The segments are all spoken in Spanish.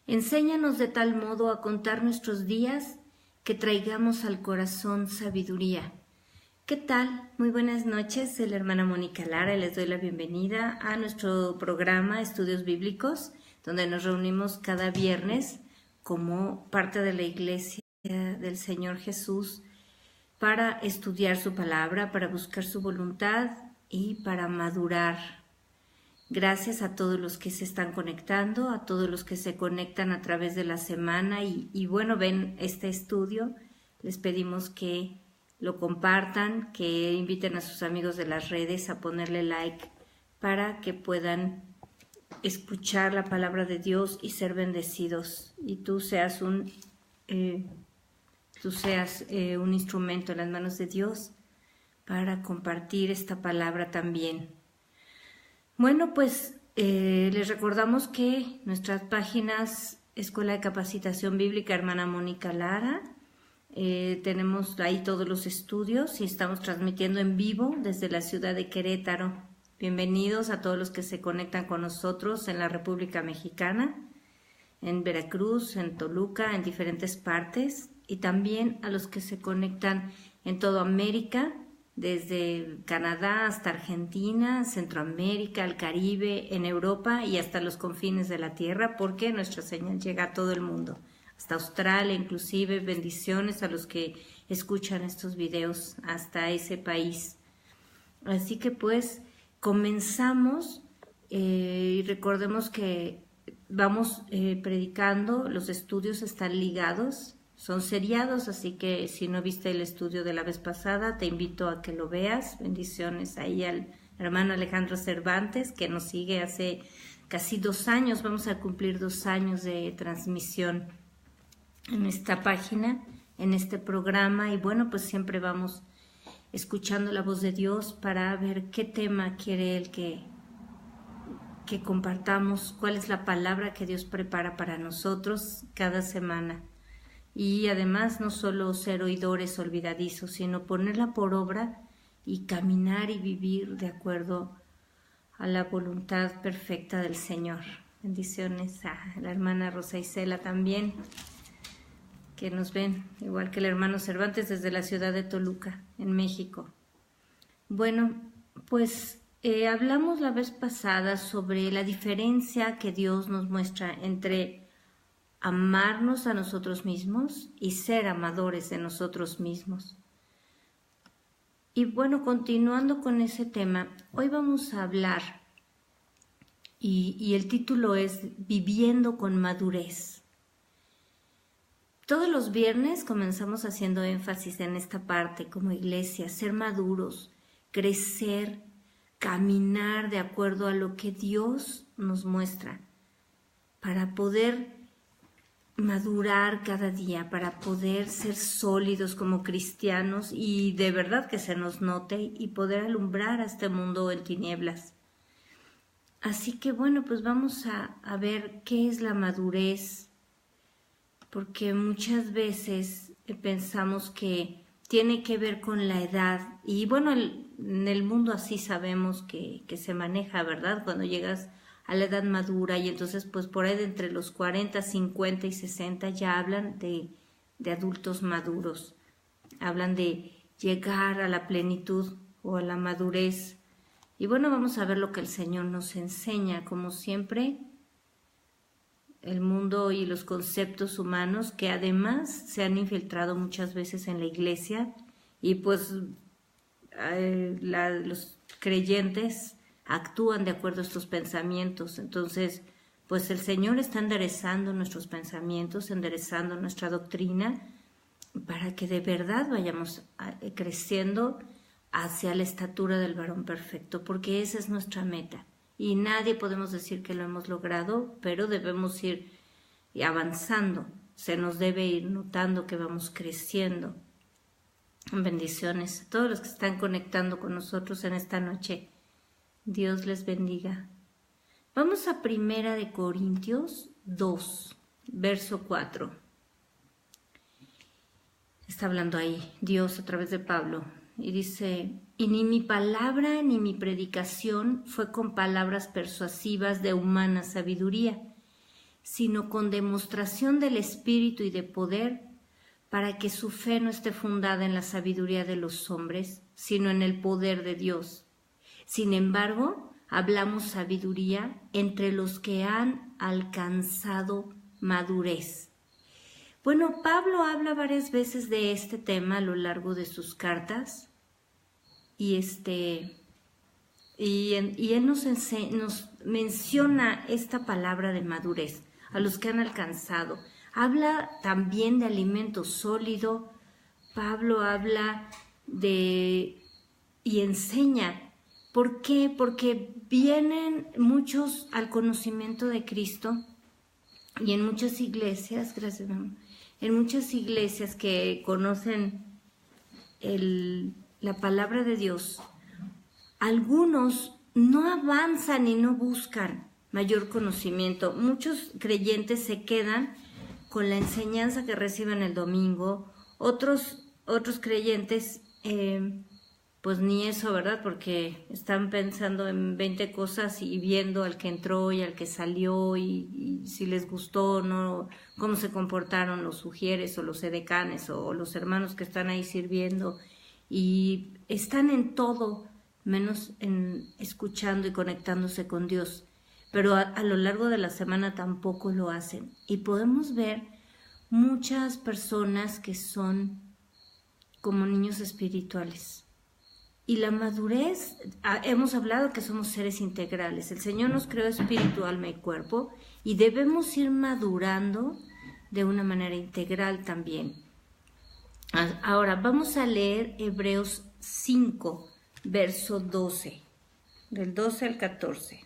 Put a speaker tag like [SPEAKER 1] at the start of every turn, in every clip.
[SPEAKER 1] Enséñanos de tal modo a contar nuestros días que traigamos al corazón sabiduría. ¿Qué tal? Muy buenas noches, soy la hermana Mónica Lara y les doy la bienvenida a nuestro programa Estudios Bíblicos, donde nos reunimos cada viernes como parte de la Iglesia del Señor Jesús para estudiar su palabra, para buscar su voluntad y para madurar. Gracias a todos los que se están conectando, a todos los que se conectan a través de la semana y bueno, ven este estudio. Les pedimos que lo compartan, que inviten a sus amigos de las redes a ponerle like para que puedan escuchar la palabra de Dios y ser bendecidos. Y tú seas un instrumento en las manos de Dios para compartir esta palabra también. Bueno, pues les recordamos que nuestras páginas Escuela de Capacitación Bíblica Hermana Mónica Lara, tenemos ahí todos los estudios y estamos transmitiendo en vivo desde la ciudad de Querétaro. Bienvenidos a todos los que se conectan con nosotros en la República Mexicana, en Veracruz, en Toluca, en diferentes partes, y también a los que se conectan en toda América, desde Canadá hasta Argentina, Centroamérica, el Caribe, en Europa y hasta los confines de la tierra, porque nuestra señal llega a todo el mundo, hasta Australia inclusive. Bendiciones a los que escuchan estos videos hasta ese país. Así que pues comenzamos y recordemos que vamos predicando, los estudios están ligados. Son seriados, así que si no viste el estudio de la vez pasada, te invito a que lo veas. Bendiciones ahí al hermano Alejandro Cervantes, que nos sigue hace casi 2 años. Vamos a cumplir 2 años de transmisión en esta página, en este programa. Y bueno, pues siempre vamos escuchando la voz de Dios para ver qué tema quiere Él que compartamos, cuál es la palabra que Dios prepara para nosotros cada semana. Y además no solo ser oidores olvidadizos, sino ponerla por obra y caminar y vivir de acuerdo a la voluntad perfecta del Señor. Bendiciones a la hermana Rosa Isela también, que nos ven, igual que el hermano Cervantes desde la ciudad de Toluca, en México. Bueno, pues hablamos la vez pasada sobre la diferencia que Dios nos muestra entre amarnos a nosotros mismos y ser amadores de nosotros mismos. Y bueno, continuando con ese tema, hoy vamos a hablar y el título es Viviendo con madurez. Todos los viernes comenzamos haciendo énfasis en esta parte como iglesia, ser maduros, crecer, caminar de acuerdo a lo que Dios nos muestra para poder madurar cada día, para poder ser sólidos como cristianos y de verdad que se nos note y poder alumbrar a este mundo en tinieblas. Así que bueno, pues vamos a ver qué es la madurez, porque muchas veces pensamos que tiene que ver con la edad y bueno, en el mundo así sabemos que se maneja, ¿verdad? Cuando llegas a la edad madura y entonces pues por ahí de entre los 40, 50 y 60 ya hablan de adultos maduros, hablan de llegar a la plenitud o a la madurez. Y bueno, vamos a ver lo que el Señor nos enseña, como siempre, el mundo y los conceptos humanos que además se han infiltrado muchas veces en la iglesia y pues los creyentes actúan de acuerdo a estos pensamientos. Entonces, pues el Señor está enderezando nuestros pensamientos, enderezando nuestra doctrina para que de verdad vayamos creciendo hacia la estatura del varón perfecto, porque esa es nuestra meta. Y nadie podemos decir que lo hemos logrado, pero debemos ir avanzando. Se nos debe ir notando que vamos creciendo. Bendiciones a todos los que están conectando con nosotros en esta noche. Dios les bendiga. Vamos a 1 Corintios 2, verso 4. Está hablando ahí Dios a través de Pablo y dice: y ni mi palabra ni mi predicación fue con palabras persuasivas de humana sabiduría, sino con demostración del Espíritu y de poder, para que su fe no esté fundada en la sabiduría de los hombres, sino en el poder de Dios. Sin embargo, hablamos sabiduría entre los que han alcanzado madurez. Bueno, Pablo habla varias veces de este tema a lo largo de sus cartas y él nos menciona esta palabra de madurez, a los que han alcanzado. Habla también de alimento sólido. Pablo habla y enseña. ¿Por qué? Porque vienen muchos al conocimiento de Cristo y en muchas iglesias, gracias mamá, en muchas iglesias que conocen la palabra de Dios, algunos no avanzan y no buscan mayor conocimiento. Muchos creyentes se quedan con la enseñanza que reciben el domingo. Otros creyentes, pues ni eso, ¿verdad? Porque están pensando en 20 cosas y viendo al que entró y al que salió y si les gustó o no, cómo se comportaron los sugieres o los edecanes o los hermanos que están ahí sirviendo. Y están en todo, menos en escuchando y conectándose con Dios. Pero a lo largo de la semana tampoco lo hacen. Y podemos ver muchas personas que son como niños espirituales. Y la madurez, hemos hablado que somos seres integrales. El Señor nos creó espíritu, alma y cuerpo y debemos ir madurando de una manera integral también. Ahora vamos a leer Hebreos 5, verso 12, del 12 al 14.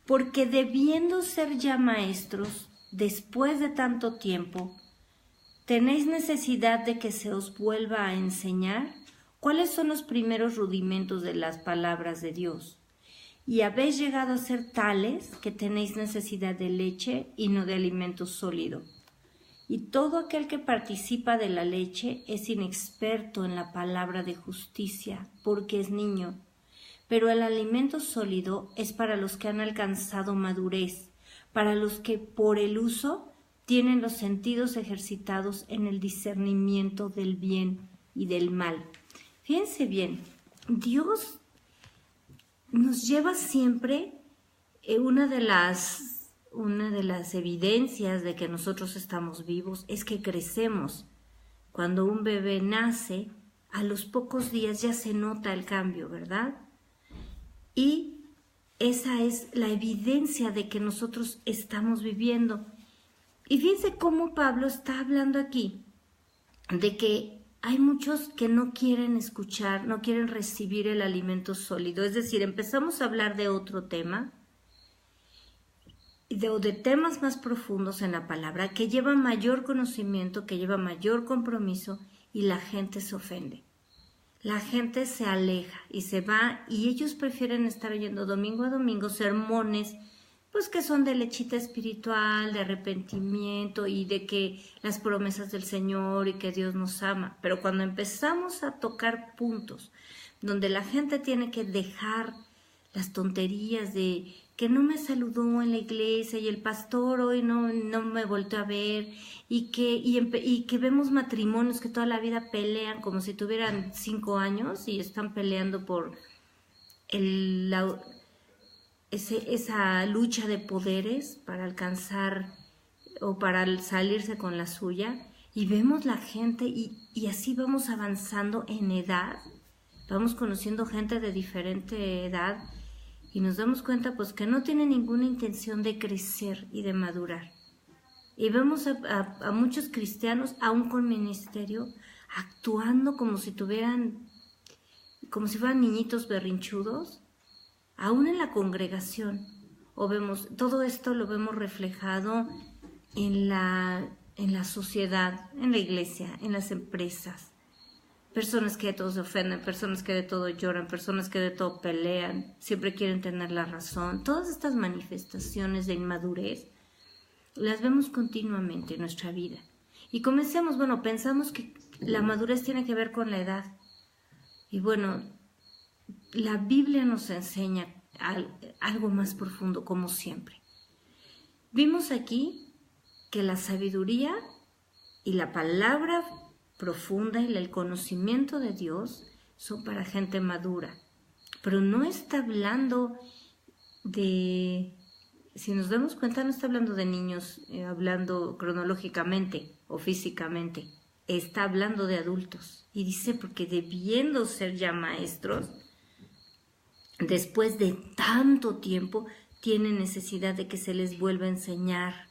[SPEAKER 1] Porque debiendo ser ya maestros, después de tanto tiempo, ¿tenéis necesidad de que se os vuelva a enseñar cuáles son los primeros rudimentos de las palabras de Dios? Y habéis llegado a ser tales que tenéis necesidad de leche y no de alimento sólido. Y todo aquel que participa de la leche es inexperto en la palabra de justicia, porque es niño. Pero el alimento sólido es para los que han alcanzado madurez, para los que por el uso tienen los sentidos ejercitados en el discernimiento del bien y del mal. Fíjense bien, Dios nos lleva siempre una de las evidencias de que nosotros estamos vivos es que crecemos. Cuando un bebé nace, a los pocos días ya se nota el cambio, ¿verdad? Y esa es la evidencia de que nosotros estamos viviendo. Y fíjense cómo Pablo está hablando aquí de que hay muchos que no quieren escuchar, no quieren recibir el alimento sólido. Es decir, empezamos a hablar de otro tema, de temas más profundos en la palabra, que lleva mayor conocimiento, que lleva mayor compromiso, y la gente se ofende. La gente se aleja y se va, y ellos prefieren estar oyendo domingo a domingo sermones, pues que son de lechita espiritual, de arrepentimiento y de que las promesas del Señor y que Dios nos ama. Pero cuando empezamos a tocar puntos donde la gente tiene que dejar las tonterías de que no me saludó en la iglesia y el pastor hoy no me volteó a ver y que vemos matrimonios que toda la vida pelean como si tuvieran 5 años y están peleando por esa lucha de poderes para alcanzar o para salirse con la suya, y vemos la gente y así vamos avanzando en edad, vamos conociendo gente de diferente edad y nos damos cuenta pues que no tiene ninguna intención de crecer y de madurar. Y vemos a muchos cristianos, aún con ministerio, actuando como si fueran niñitos berrinchudos, aún en la congregación. O vemos, todo esto lo vemos reflejado en la sociedad, en la iglesia, en las empresas. Personas que de todo se ofenden, personas que de todo lloran, personas que de todo pelean, siempre quieren tener la razón. Todas estas manifestaciones de inmadurez las vemos continuamente en nuestra vida. Y comencemos, pensamos que la madurez tiene que ver con la edad. Y la Biblia nos enseña algo más profundo, como siempre. Vimos aquí que la sabiduría y la palabra profunda y el conocimiento de Dios son para gente madura, pero no está hablando de, si nos damos cuenta, no está hablando de niños, hablando cronológicamente o físicamente, está hablando de adultos. Y dice, porque debiendo ser ya maestros, después de tanto tiempo, tienen necesidad de que se les vuelva a enseñar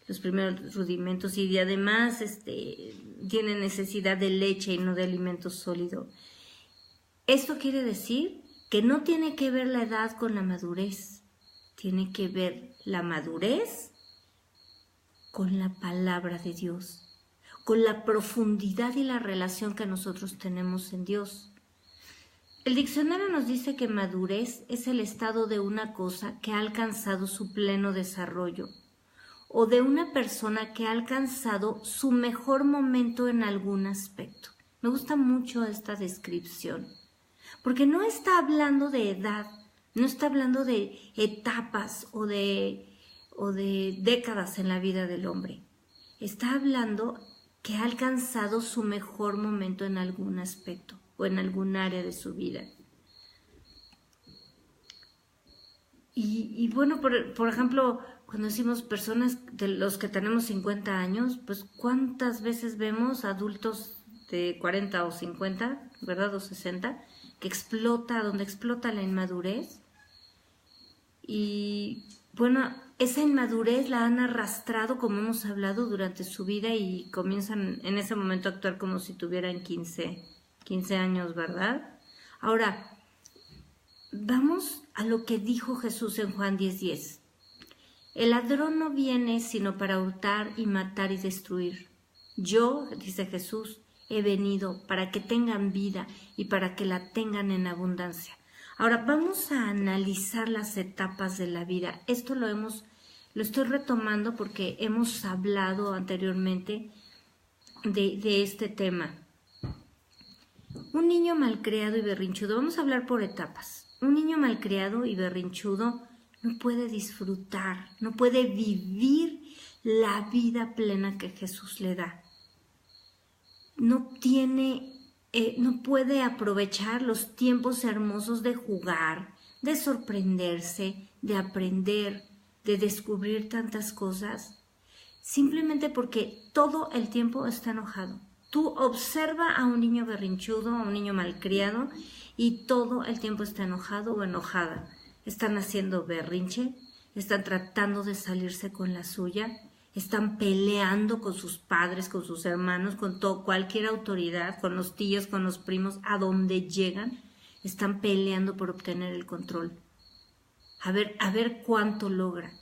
[SPEAKER 1] los primeros rudimentos y además tienen necesidad de leche y no de alimento sólido. Esto quiere decir que no tiene que ver la edad con la madurez, tiene que ver la madurez con la palabra de Dios, con la profundidad y la relación que nosotros tenemos en Dios. El diccionario nos dice que madurez es el estado de una cosa que ha alcanzado su pleno desarrollo o de una persona que ha alcanzado su mejor momento en algún aspecto. Me gusta mucho esta descripción, porque no está hablando de edad, no está hablando de etapas o de décadas en la vida del hombre. Está hablando que ha alcanzado su mejor momento en algún aspecto o en algún área de su vida. Y bueno, por ejemplo, cuando decimos personas de los que tenemos 50 años, pues ¿cuántas veces vemos adultos de 40 o 50, ¿verdad? O 60, donde explota la inmadurez? Y bueno, esa inmadurez la han arrastrado, como hemos hablado, durante su vida y comienzan en ese momento a actuar como si tuvieran 15 años, ¿verdad? Ahora, vamos a lo que dijo Jesús en Juan 10:10. El ladrón no viene sino para hurtar y matar y destruir. Yo, dice Jesús, he venido para que tengan vida y para que la tengan en abundancia. Ahora vamos a analizar las etapas de la vida. Esto lo estoy retomando porque hemos hablado anteriormente de este tema. Un niño malcriado y berrinchudo, vamos a hablar por etapas. Un niño malcriado y berrinchudo no puede disfrutar, no puede vivir la vida plena que Jesús le da. No puede aprovechar los tiempos hermosos de jugar, de sorprenderse, de aprender, de descubrir tantas cosas, simplemente porque todo el tiempo está enojado. Tú observa a un niño berrinchudo, a un niño malcriado, y todo el tiempo está enojado o enojada. Están haciendo berrinche, están tratando de salirse con la suya, están peleando con sus padres, con sus hermanos, con cualquier autoridad, con los tíos, con los primos, a donde llegan, están peleando por obtener el control. A ver cuánto logra.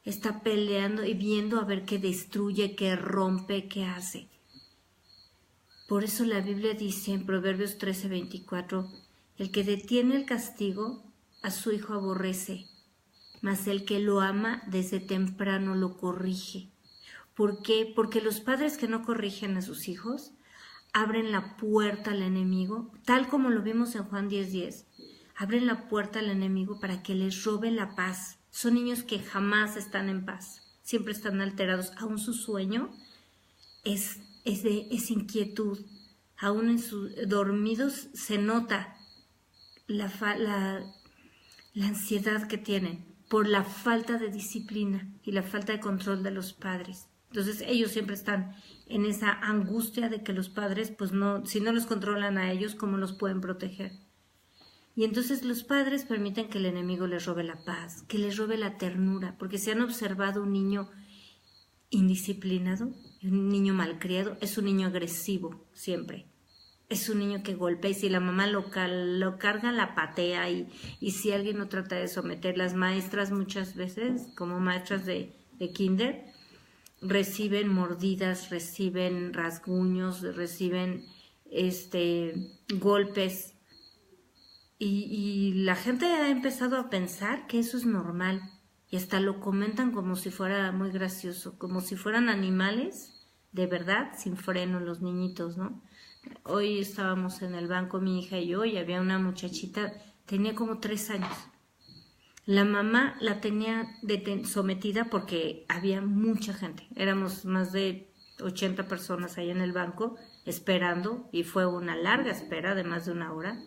[SPEAKER 1] Está peleando y viendo a ver qué destruye, qué rompe, qué hace. Por eso la Biblia dice en Proverbios 13:24, el que detiene el castigo a su hijo aborrece, mas el que lo ama desde temprano lo corrige. ¿Por qué? Porque los padres que no corrigen a sus hijos abren la puerta al enemigo, tal como lo vimos en Juan 10:10. Abren la puerta al enemigo para que les robe la paz. Son niños que jamás están en paz, siempre están alterados. Aún su sueño es inquietud. Aún en sus dormidos se nota la ansiedad que tienen por la falta de disciplina y la falta de control de los padres. Entonces ellos siempre están en esa angustia de que los padres, pues no, si no los controlan a ellos, ¿cómo los pueden proteger? Y entonces los padres permiten que el enemigo les robe la paz, que les robe la ternura, porque si han observado un niño indisciplinado, un niño malcriado, es un niño agresivo siempre. Es un niño que golpea y si la mamá lo carga, la patea y si alguien no trata de someter, las maestras muchas veces, como maestras de kinder, reciben mordidas, reciben rasguños, reciben golpes y la gente ha empezado a pensar que eso es normal y hasta lo comentan como si fuera muy gracioso, como si fueran animales de verdad, sin freno los niñitos, ¿no? Hoy estábamos en el banco mi hija y yo y había una muchachita, tenía como 3 años. La mamá la tenía sometida porque había mucha gente. Éramos más de 80 personas ahí en el banco esperando y fue una larga espera de más de una hora.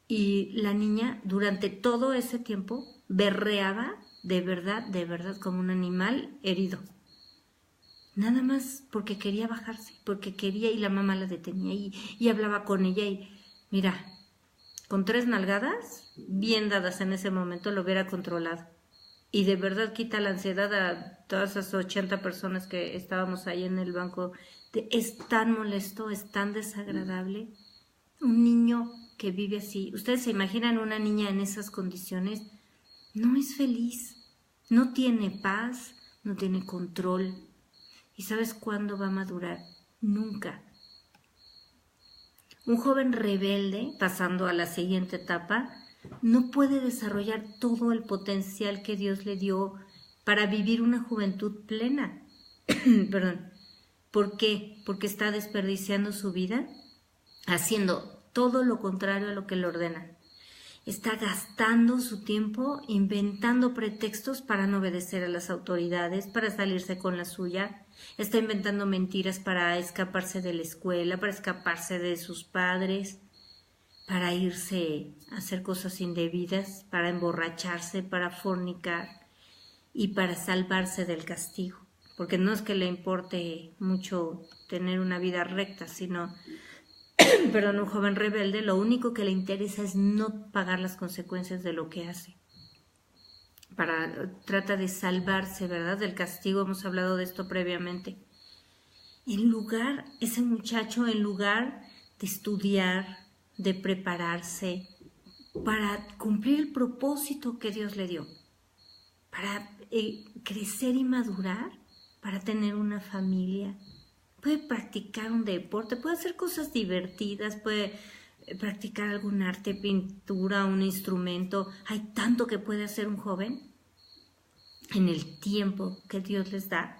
[SPEAKER 1] Y la niña durante todo ese tiempo berreaba de verdad, como un animal herido. Nada más porque quería bajarse, porque quería y la mamá la detenía y hablaba con ella y mira, con 3 nalgadas bien dadas en ese momento lo hubiera controlado. Y de verdad quita la ansiedad a todas esas 80 personas que estábamos ahí en el banco. Es tan molesto, es tan desagradable. Un niño que vive así, ustedes se imaginan una niña en esas condiciones, no es feliz, no tiene paz, no tiene control. ¿Y sabes cuándo va a madurar? Nunca. Un joven rebelde, pasando a la siguiente etapa, no puede desarrollar todo el potencial que Dios le dio para vivir una juventud plena. Perdón. ¿Por qué? Porque está desperdiciando su vida haciendo todo lo contrario a lo que le ordenan. Está gastando su tiempo inventando pretextos para no obedecer a las autoridades, para salirse con la suya. Está inventando mentiras para escaparse de la escuela, para escaparse de sus padres, para irse a hacer cosas indebidas, para emborracharse, para fornicar y para salvarse del castigo. Porque no es que le importe mucho tener una vida recta, sino un joven rebelde, lo único que le interesa es no pagar las consecuencias de lo que hace. Trata de salvarse, ¿verdad? Del castigo, hemos hablado de esto previamente. Ese muchacho, en lugar de estudiar, de prepararse, para cumplir el propósito que Dios le dio, para crecer y madurar, para tener una familia, puede practicar un deporte, puede hacer cosas divertidas, puede practicar algún arte, pintura, un instrumento. Hay tanto que puede hacer un joven en el tiempo que Dios les da.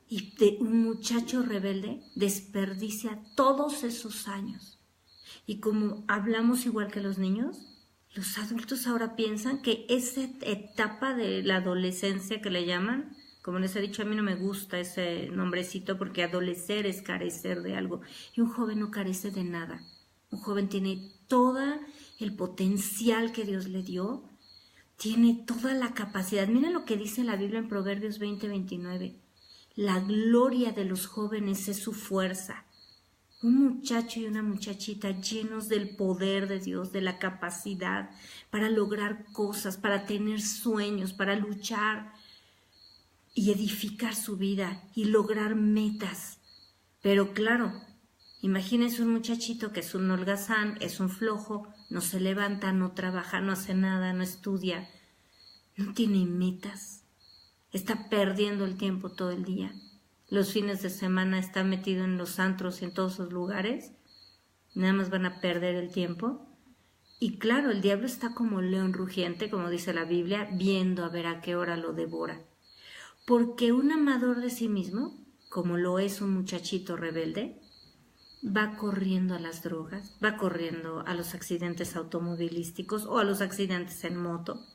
[SPEAKER 1] Y un muchacho rebelde desperdicia todos esos años. Y como hablamos igual que los niños, los adultos ahora piensan que esa etapa de la adolescencia que le llaman, como les he dicho, a mí no me gusta ese nombrecito porque adolecer es carecer de algo. Y un joven no carece de nada. Un joven tiene todo el potencial que Dios le dio, tiene toda la capacidad. Miren lo que dice la Biblia en Proverbios 20:29. La gloria de los jóvenes es su fuerza. Un muchacho y una muchachita llenos del poder de Dios, de la capacidad para lograr cosas, para tener sueños, para luchar y edificar su vida y lograr metas. Pero claro, imagínense un muchachito que es un holgazán, es un flojo, no se levanta, no trabaja, no hace nada, no estudia, no tiene metas, está perdiendo el tiempo todo el día. Los fines de semana está metido en los antros y en todos esos lugares, nada más van a perder el tiempo. Y claro, el diablo está como león rugiente, como dice la Biblia, viendo a ver a qué hora lo devora. Porque un amador de sí mismo, como lo es un muchachito rebelde, va corriendo a las drogas, va corriendo a los accidentes automovilísticos o a los accidentes en moto,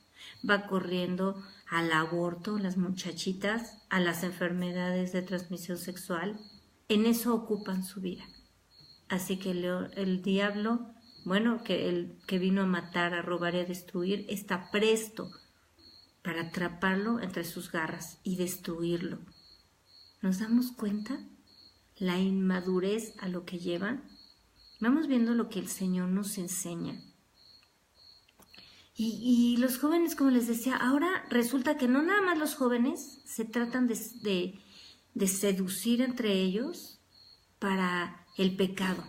[SPEAKER 1] va corriendo al aborto, las muchachitas, a las enfermedades de transmisión sexual. En eso ocupan su vida. Así que el diablo, que vino a matar, a robar y a destruir, está presto para atraparlo entre sus garras y destruirlo. ¿Nos damos cuenta la inmadurez a lo que lleva? Vamos viendo lo que el Señor nos enseña. Y los jóvenes, como les decía, ahora resulta que no nada más los jóvenes se tratan de seducir entre ellos para el pecado,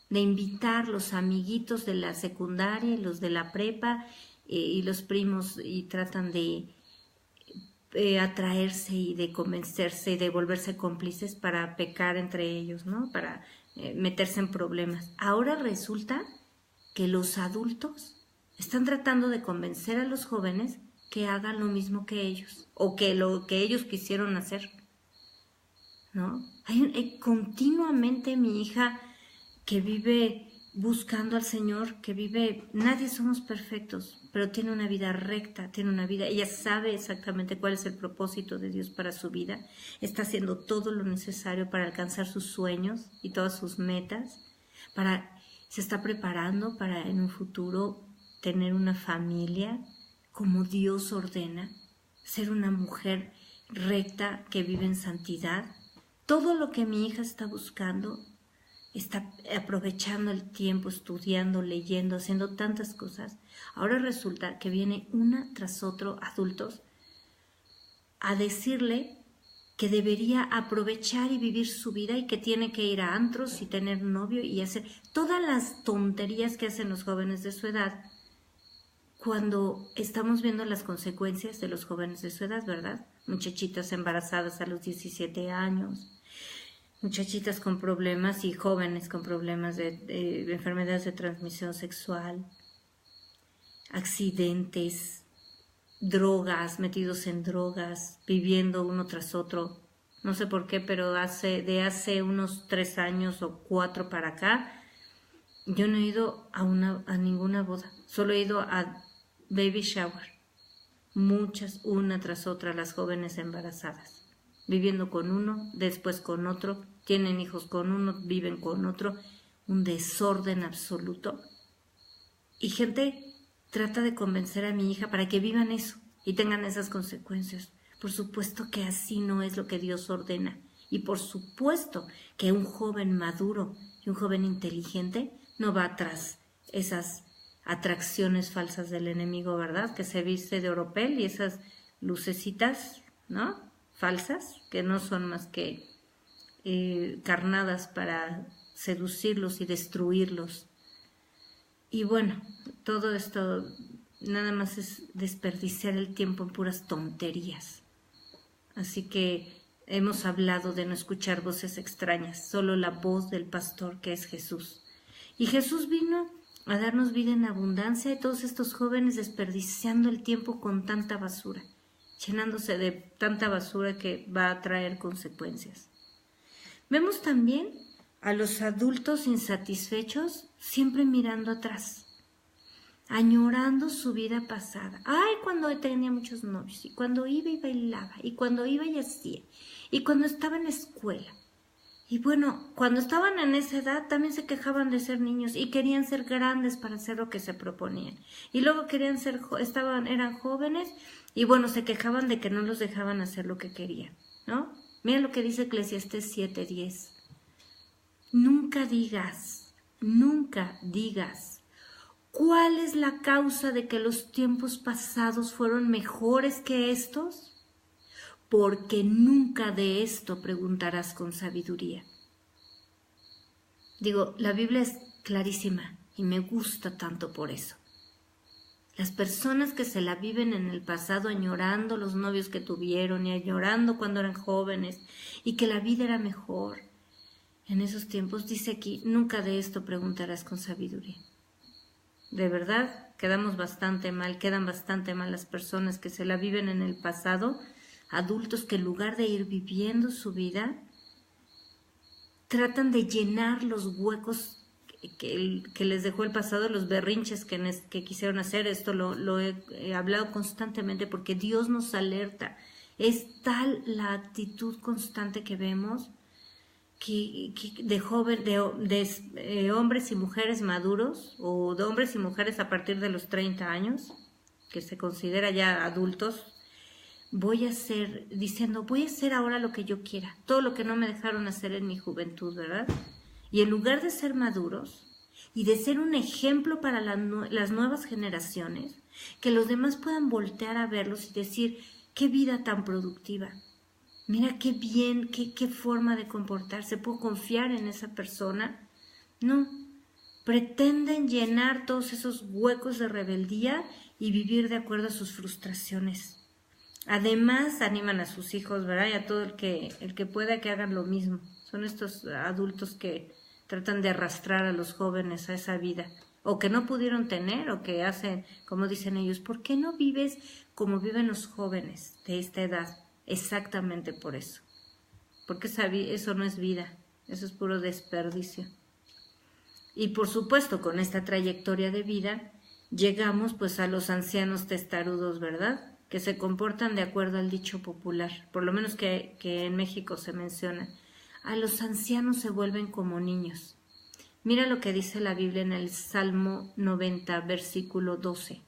[SPEAKER 1] de invitar los amiguitos de la secundaria, los de la prepa y los primos, y tratan de atraerse y de convencerse y de volverse cómplices para pecar entre ellos, ¿no? Para meterse en problemas. Ahora resulta que los adultos están tratando de convencer a los jóvenes que hagan lo mismo que ellos o que lo que ellos quisieron hacer, ¿no? Hay continuamente mi hija que vive buscando al Señor, que vive, nadie somos perfectos, pero tiene una vida recta, tiene una vida, ella sabe exactamente cuál es el propósito de Dios para su vida, está haciendo todo lo necesario para alcanzar sus sueños y todas sus metas, se está preparando para en un futuro tener una familia como Dios ordena, ser una mujer recta que vive en santidad. Todo lo que mi hija está buscando, está aprovechando el tiempo, estudiando, leyendo, haciendo tantas cosas. Ahora resulta que viene una tras otro adultos a decirle que debería aprovechar y vivir su vida y que tiene que ir a antros y tener novio y hacer todas las tonterías que hacen los jóvenes de su edad, cuando estamos viendo las consecuencias de los jóvenes de su edad, ¿verdad? Muchachitas embarazadas a los 17 años, muchachitas con problemas y jóvenes con problemas de enfermedades de transmisión sexual, accidentes, drogas, metidos en drogas, viviendo uno tras otro. No sé por qué, pero de hace unos 3 años o 4 para acá, yo no he ido a ninguna boda, solo he ido a baby shower. Muchas, una tras otra, las jóvenes embarazadas, viviendo con uno, después con otro, tienen hijos con uno, viven con otro, un desorden absoluto. Y gente trata de convencer a mi hija para que vivan eso y tengan esas consecuencias. Por supuesto que así no es lo que Dios ordena. Y por supuesto que un joven maduro y un joven inteligente no va tras esas atracciones falsas del enemigo, ¿verdad? Que se viste de oropel y esas lucecitas, ¿no? Falsas, que no son más que carnadas para seducirlos y destruirlos. Y bueno, todo esto nada más es desperdiciar el tiempo en puras tonterías. Así que hemos hablado de no escuchar voces extrañas, solo la voz del pastor que es Jesús. Y Jesús vino a darnos vida en abundancia y todos estos jóvenes desperdiciando el tiempo con tanta basura, llenándose de tanta basura que va a traer consecuencias. Vemos también a los adultos insatisfechos siempre mirando atrás, añorando su vida pasada. Ay, cuando tenía muchos novios, y cuando iba y bailaba, y cuando iba y hacía, y cuando estaba en la escuela. Y bueno, cuando estaban en esa edad también se quejaban de ser niños y querían ser grandes para hacer lo que se proponían. Y luego eran jóvenes y bueno, se quejaban de que no los dejaban hacer lo que querían, ¿no? Mira lo que dice Eclesiastés 7:10. Nunca digas, ¿cuál es la causa de que los tiempos pasados fueron mejores que estos? Porque nunca de esto preguntarás con sabiduría. Digo, la Biblia es clarísima y me gusta tanto por eso. Las personas que se la viven en el pasado añorando los novios que tuvieron y añorando cuando eran jóvenes y que la vida era mejor, en esos tiempos dice aquí, nunca de esto preguntarás con sabiduría. De verdad, quedan bastante mal las personas que se la viven en el pasado, adultos que en lugar de ir viviendo su vida, tratan de llenar los huecos que les dejó el pasado, los berrinches que quisieron hacer. Esto lo he hablado constantemente porque Dios nos alerta. Es tal la actitud constante que vemos de hombres y mujeres maduros o de hombres y mujeres a partir de los 30 años, que se considera ya adultos, voy a hacer ahora lo que yo quiera, todo lo que no me dejaron hacer en mi juventud, ¿verdad? Y en lugar de ser maduros y de ser un ejemplo para las nuevas generaciones, que los demás puedan voltear a verlos y decir, qué vida tan productiva, mira qué bien, qué forma de comportarse, ¿puedo confiar en esa persona? No, pretenden llenar todos esos huecos de rebeldía y vivir de acuerdo a sus frustraciones. Además, animan a sus hijos, ¿verdad? Y a todo el que pueda que hagan lo mismo. Son estos adultos que tratan de arrastrar a los jóvenes a esa vida, o que no pudieron tener, o que hacen, como dicen ellos, ¿por qué no vives como viven los jóvenes de esta edad? Exactamente por eso. Porque eso no es vida, eso es puro desperdicio. Y por supuesto, con esta trayectoria de vida, llegamos pues a los ancianos testarudos, ¿verdad? Que se comportan de acuerdo al dicho popular, por lo menos que en México se menciona. A los ancianos se vuelven como niños. Mira lo que dice la Biblia en el Salmo 90, versículo 12.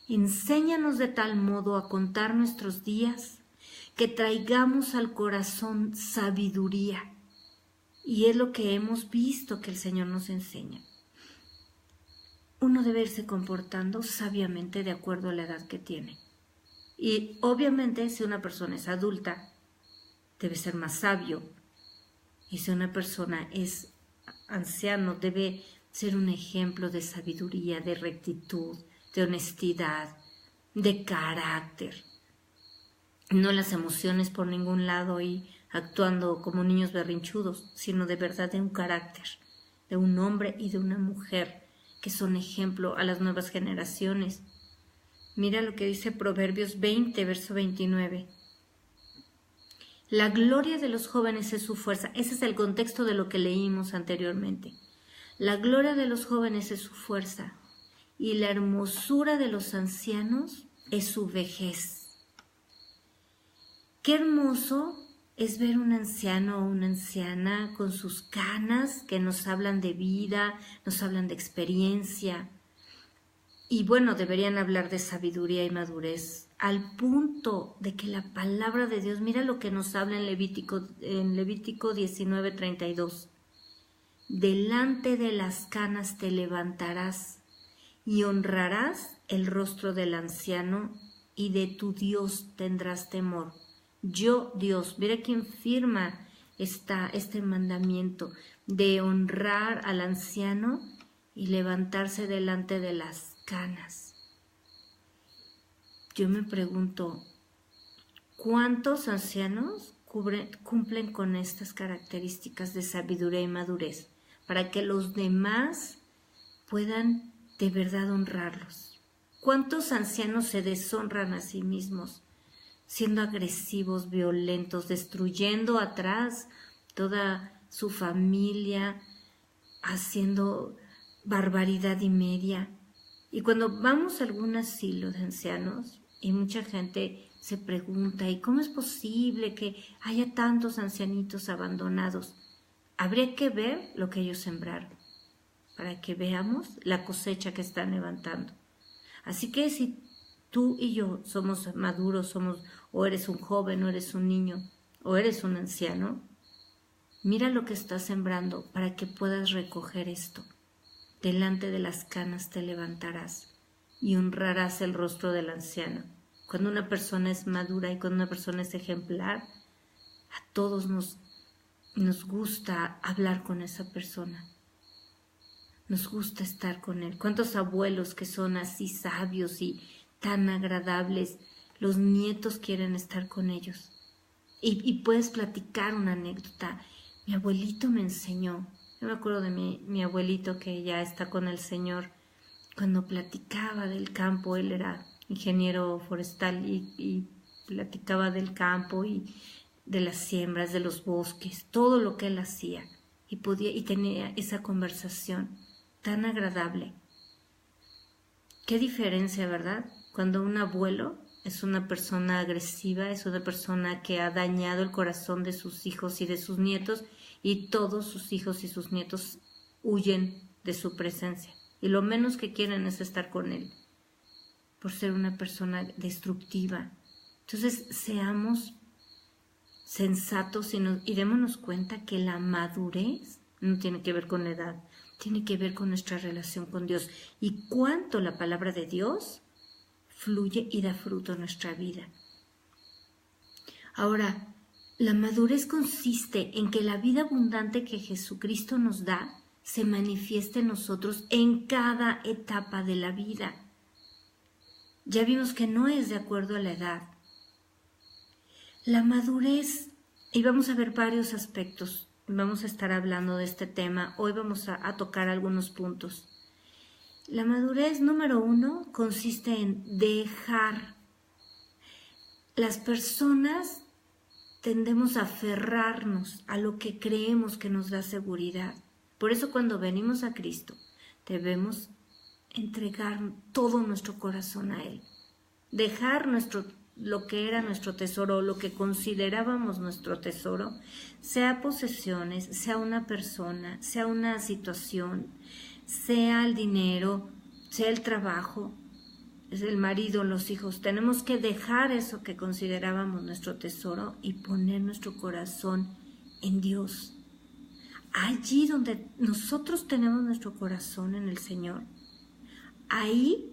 [SPEAKER 1] Enséñanos de tal modo a contar nuestros días que traigamos al corazón sabiduría. Y es lo que hemos visto que el Señor nos enseña. Uno debe irse comportando sabiamente de acuerdo a la edad que tiene. Y obviamente si una persona es adulta, debe ser más sabio. Y si una persona es anciano, debe ser un ejemplo de sabiduría, de rectitud, de honestidad, de carácter. No las emociones por ningún lado y actuando como niños berrinchudos, sino de verdad de un carácter, de un hombre y de una mujer que son ejemplo a las nuevas generaciones. Mira lo que dice Proverbios 20, verso 29. La gloria de los jóvenes es su fuerza. Ese es el contexto de lo que leímos anteriormente. La gloria de los jóvenes es su fuerza y la hermosura de los ancianos es su vejez. Qué hermoso es ver un anciano o una anciana con sus canas que nos hablan de vida, nos hablan de experiencia. Y bueno, deberían hablar de sabiduría y madurez, al punto de que la palabra de Dios, mira lo que nos habla en Levítico 19:32. Delante de las canas te levantarás y honrarás el rostro del anciano y de tu Dios tendrás temor. Yo, Dios, mira quién firma este mandamiento de honrar al anciano y levantarse delante de las canas. Yo me pregunto, ¿cuántos ancianos cumplen con estas características de sabiduría y madurez para que los demás puedan de verdad honrarlos? ¿Cuántos ancianos se deshonran a sí mismos, siendo agresivos, violentos, destruyendo atrás toda su familia, haciendo barbaridad y media? Y cuando vamos a algún asilo de ancianos, y mucha gente se pregunta, ¿y cómo es posible que haya tantos ancianitos abandonados? Habría que ver lo que ellos sembraron, para que veamos la cosecha que están levantando. Así que si tú y yo somos maduros, o eres un joven, o eres un niño, o eres un anciano, mira lo que estás sembrando para que puedas recoger esto. Delante de las canas te levantarás y honrarás el rostro del anciano. Cuando una persona es madura y cuando una persona es ejemplar, a todos nos gusta hablar con esa persona. Nos gusta estar con él. ¿Cuántos abuelos que son así sabios y tan agradables? Los nietos quieren estar con ellos. Y puedes platicar una anécdota. Mi abuelito me enseñó. Yo me acuerdo de mi abuelito que ya está con el Señor. Cuando platicaba del campo, él era ingeniero forestal y platicaba del campo y de las siembras, de los bosques, todo lo que él hacía. Y tenía esa conversación tan agradable. Qué diferencia, ¿verdad? Cuando un abuelo es una persona agresiva, es una persona que ha dañado el corazón de sus hijos y de sus nietos, y todos sus hijos y sus nietos huyen de su presencia. Y lo menos que quieren es estar con él, por ser una persona destructiva. Entonces, seamos sensatos y démonos cuenta que la madurez no tiene que ver con la edad, tiene que ver con nuestra relación con Dios y cuánto la palabra de Dios fluye y da fruto en nuestra vida. Ahora, la madurez consiste en que la vida abundante que Jesucristo nos da se manifieste en nosotros en cada etapa de la vida. Ya vimos que no es de acuerdo a la edad. La madurez, y vamos a ver varios aspectos, vamos a estar hablando de este tema, hoy vamos a tocar algunos puntos. La madurez número 1 consiste en dejar. Las personas tendemos a aferrarnos a lo que creemos que nos da seguridad. Por eso cuando venimos a Cristo debemos entregar todo nuestro corazón a Él, dejar lo que era nuestro tesoro, lo que considerábamos nuestro tesoro, sea posesiones, sea una persona, sea una situación, sea el dinero, sea el trabajo, es el marido, los hijos. Tenemos que dejar eso que considerábamos nuestro tesoro y poner nuestro corazón en Dios. Allí donde nosotros tenemos nuestro corazón en el Señor, ahí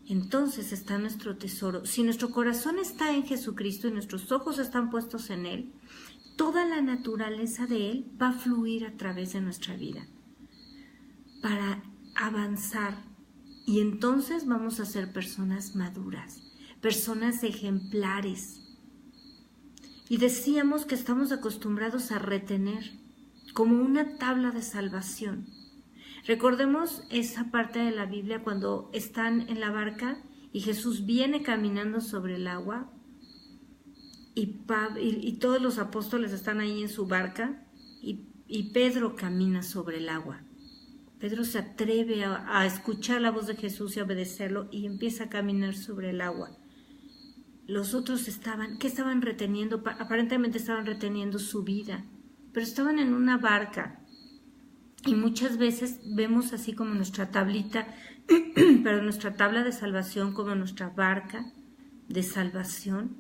[SPEAKER 1] entonces está nuestro tesoro. Si nuestro corazón está en Jesucristo y nuestros ojos están puestos en Él, toda la naturaleza de Él va a fluir a través de nuestra vida para avanzar. Y entonces vamos a ser personas maduras, personas ejemplares. Y decíamos que estamos acostumbrados a retener como una tabla de salvación. Recordemos esa parte de la Biblia cuando están en la barca y Jesús viene caminando sobre el agua y todos los apóstoles están ahí en su barca y Pedro camina sobre el agua. Pedro se atreve a escuchar la voz de Jesús y a obedecerlo y empieza a caminar sobre el agua. Los otros ¿qué estaban reteniendo? Aparentemente estaban reteniendo su vida, pero estaban en una barca. Y muchas veces vemos así como nuestra tablita, pero nuestra tabla de salvación, como nuestra barca de salvación,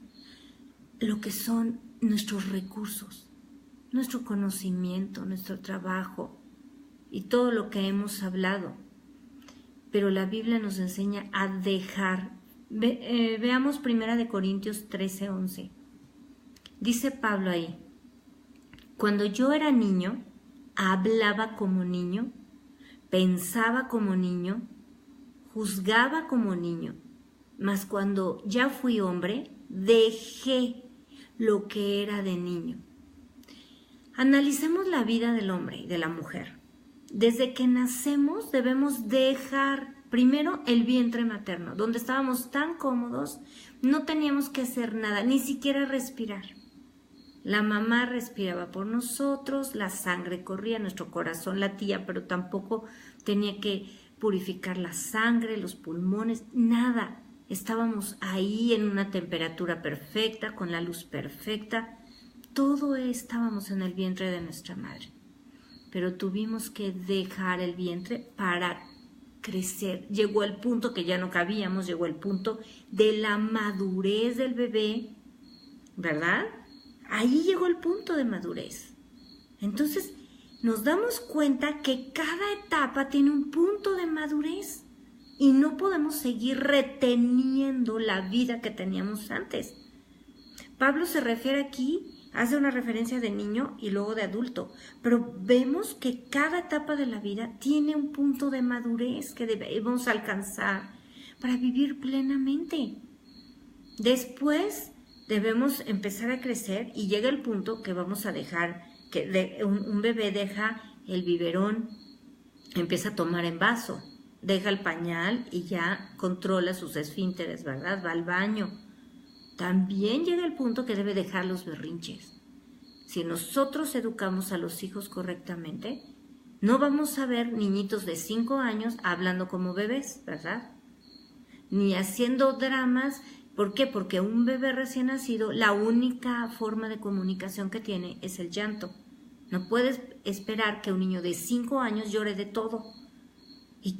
[SPEAKER 1] lo que son nuestros recursos, nuestro conocimiento, nuestro trabajo y todo lo que hemos hablado. Pero la Biblia nos enseña a dejar. Veamos 1 Corintios 13:11. Dice Pablo ahí: cuando yo era niño, hablaba como niño, pensaba como niño, juzgaba como niño, mas cuando ya fui hombre, dejé lo que era de niño. Analicemos la vida del hombre y de la mujer. Desde que nacemos debemos dejar primero el vientre materno, donde estábamos tan cómodos, no teníamos que hacer nada, ni siquiera respirar. La mamá respiraba por nosotros, la sangre corría, nuestro corazón latía, pero tampoco tenía que purificar la sangre, los pulmones, nada. Estábamos ahí en una temperatura perfecta, con la luz perfecta. Todo estábamos en el vientre de nuestra madre. Pero tuvimos que dejar el vientre para crecer. Llegó el punto que ya no cabíamos, llegó el punto de la madurez del bebé, ¿verdad? Ahí llegó el punto de madurez. Entonces nos damos cuenta que cada etapa tiene un punto de madurez y no podemos seguir reteniendo la vida que teníamos antes. Pablo se refiere aquí, hace una referencia de niño y luego de adulto, pero vemos que cada etapa de la vida tiene un punto de madurez que debemos alcanzar para vivir plenamente. Después debemos empezar a crecer y llega el punto que vamos a dejar, que un bebé deja el biberón, empieza a tomar en vaso, deja el pañal y ya controla sus esfínteres, ¿verdad? Va al baño. También llega el punto que debe dejar los berrinches. Si nosotros educamos a los hijos correctamente, no vamos a ver niñitos de 5 años hablando como bebés, ¿verdad? Ni haciendo dramas. ¿Por qué? Porque un bebé recién nacido, la única forma de comunicación que tiene es el llanto. No puedes esperar que un niño de 5 años llore de todo. Y